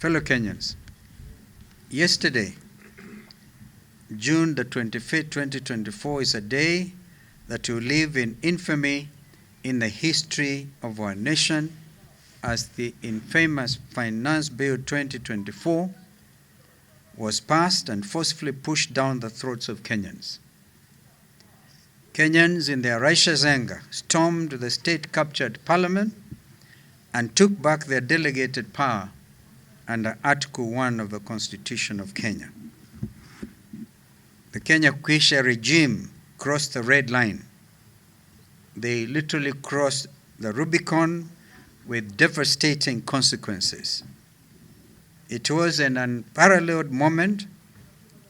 Fellow Kenyans, yesterday, June the 25th, 2024, is a day that will live in infamy in the history of our nation as the infamous Finance Bill 2024 was passed and forcefully pushed down the throats of Kenyans. Kenyans, in their righteous anger, stormed the state-captured parliament and took back their delegated power under Article 1 of the Constitution of Kenya. The Kenya Kwisha regime crossed the red line. They literally crossed the Rubicon with devastating consequences. It was an unparalleled moment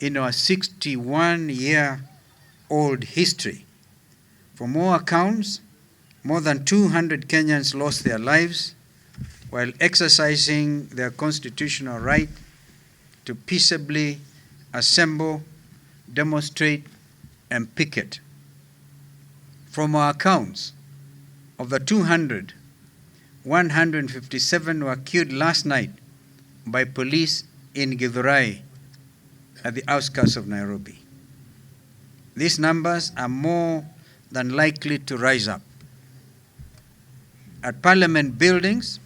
in our 61-year-old history. From all accounts, more than 200 Kenyans lost their lives while exercising their constitutional right to peaceably assemble, demonstrate, and picket. From our accounts, of the 200, 157 were killed last night by police in Githurai at the outskirts of Nairobi. These numbers are more than likely to rise up. At parliament buildings,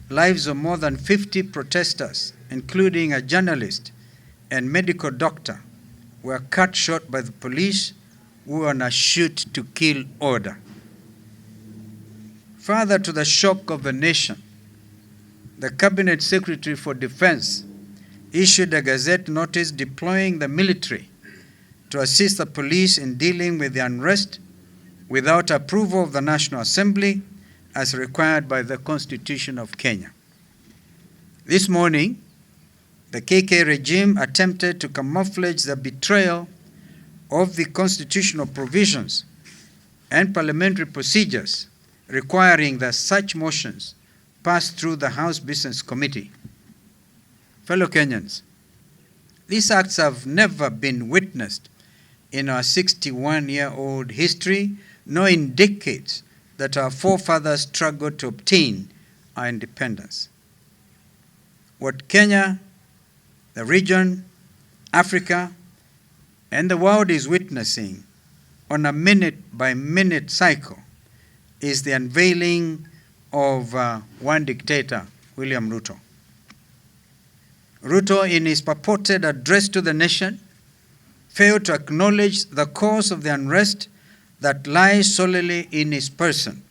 lives of more than 50 protesters, including a journalist and medical doctor, were cut short by the police who were on a shoot-to-kill order. Further to the shock of the nation, the Cabinet Secretary for Defense issued a Gazette notice deploying the military to assist the police in dealing with the unrest without approval of the National Assembly as required by the Constitution of Kenya. This morning, the KK regime attempted to camouflage the betrayal of the constitutional provisions and parliamentary procedures requiring that such motions pass through the House Business Committee. Fellow Kenyans, these acts have never been witnessed in our 61-year-old history, nor in decades that our forefathers struggled to obtain our independence. What Kenya, the region, Africa, and the world is witnessing on a minute-by-minute cycle is the unveiling of one dictator, William Ruto. Ruto, in his purported address to the nation, failed to acknowledge the cause of the unrest that lies solely in his person.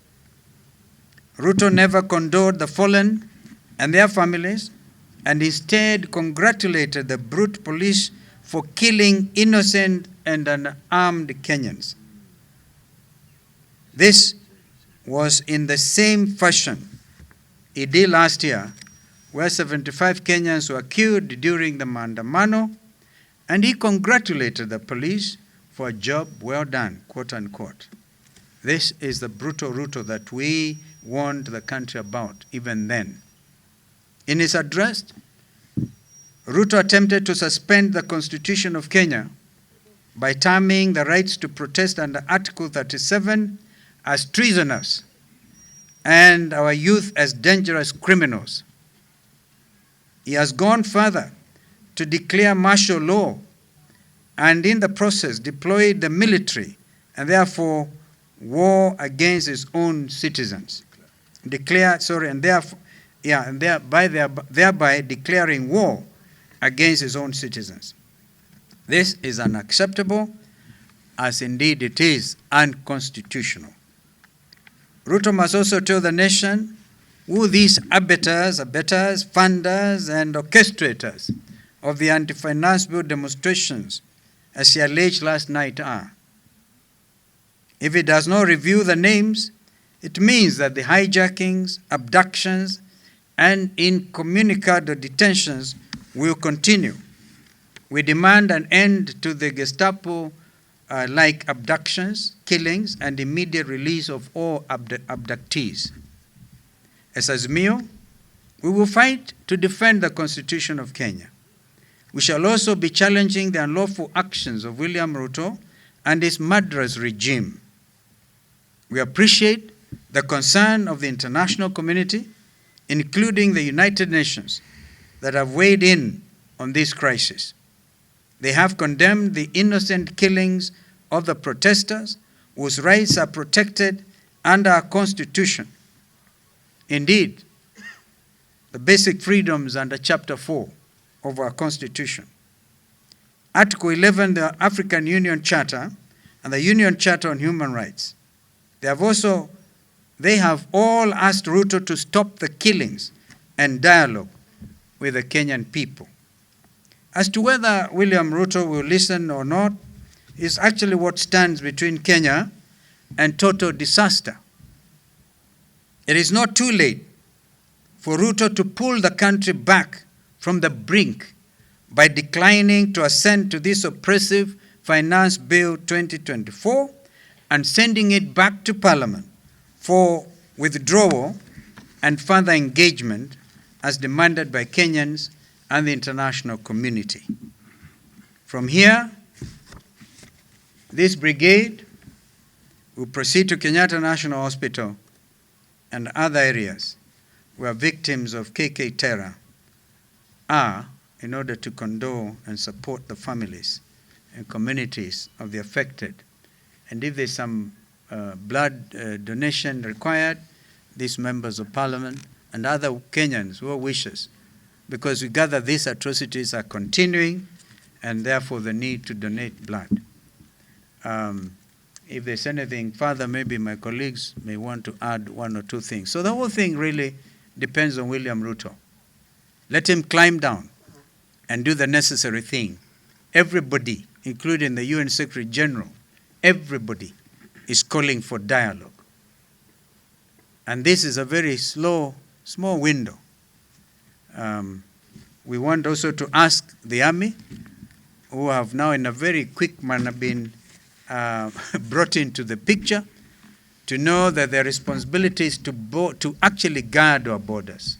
Ruto never condoled the fallen and their families, and instead congratulated the brute police for killing innocent and unarmed Kenyans. This was in the same fashion he did last year, where 75 Kenyans were killed during the maandamano, and he congratulated the police for a job well done, quote unquote. This is the brutal Ruto that we warned the country about even then. In his address, Ruto attempted to suspend the Constitution of Kenya by terming the rights to protest under Article 37 as treasonous and our youth as dangerous criminals. He has gone further to declare martial law and in the process deployed the military and therefore war against his own citizens. Thereby declaring war against his own citizens. This is unacceptable, as indeed it is unconstitutional. Ruto must also tell the nation who these abettors, funders, and orchestrators of the anti-finance bill demonstrations, as he alleged last night, are. If he does not review the names, it means that the hijackings, abductions, and incommunicado detentions will continue. We demand an end to the Gestapo-like abductions, killings, and immediate release of all abductees. As Azimio, we will fight to defend the Constitution of Kenya. We shall also be challenging the unlawful actions of William Ruto and his murderous regime. We appreciate the concern of the international community, including the United Nations, that have weighed in on this crisis. They have condemned the innocent killings of the protesters whose rights are protected under our Constitution. Indeed, the basic freedoms under Chapter 4 of our Constitution. Article 11, the African Union Charter, and the Union Charter on Human Rights. They have all asked Ruto to stop the killings and dialogue with the Kenyan people. As to whether William Ruto will listen or not is actually what stands between Kenya and total disaster. It is not too late for Ruto to pull the country back from the brink by declining to assent to this oppressive Finance Bill 2024 and sending it back to Parliament for withdrawal and further engagement as demanded by Kenyans and the international community. From here, this brigade will proceed to Kenyatta National Hospital and other areas where victims of KK terror are, in order to condole and support the families and communities of the affected. And if there's some blood donation required, these members of parliament and other Kenyans who wishes, because we gather these atrocities are continuing and therefore the need to donate blood. If there's anything further, maybe my colleagues may want to add one or two things. So the whole thing really depends on William Ruto. Let him climb down and do the necessary thing. Everybody, including the UN Secretary General, everybody is calling for dialogue. And this is a very small window. We want also to ask the army, who have now in a very quick manner been brought into the picture, to know that their responsibility is to actually guard our borders.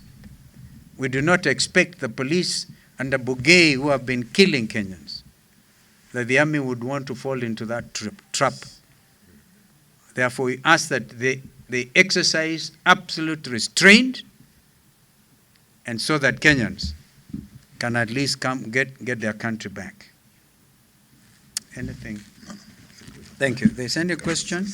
We do not expect the police under Bugey, who have been killing Kenyans, that the army would want to fall into that trap. Therefore, we ask that they exercise absolute restraint, and so that Kenyans can at least come get their country back. Anything? Thank you. There's any question?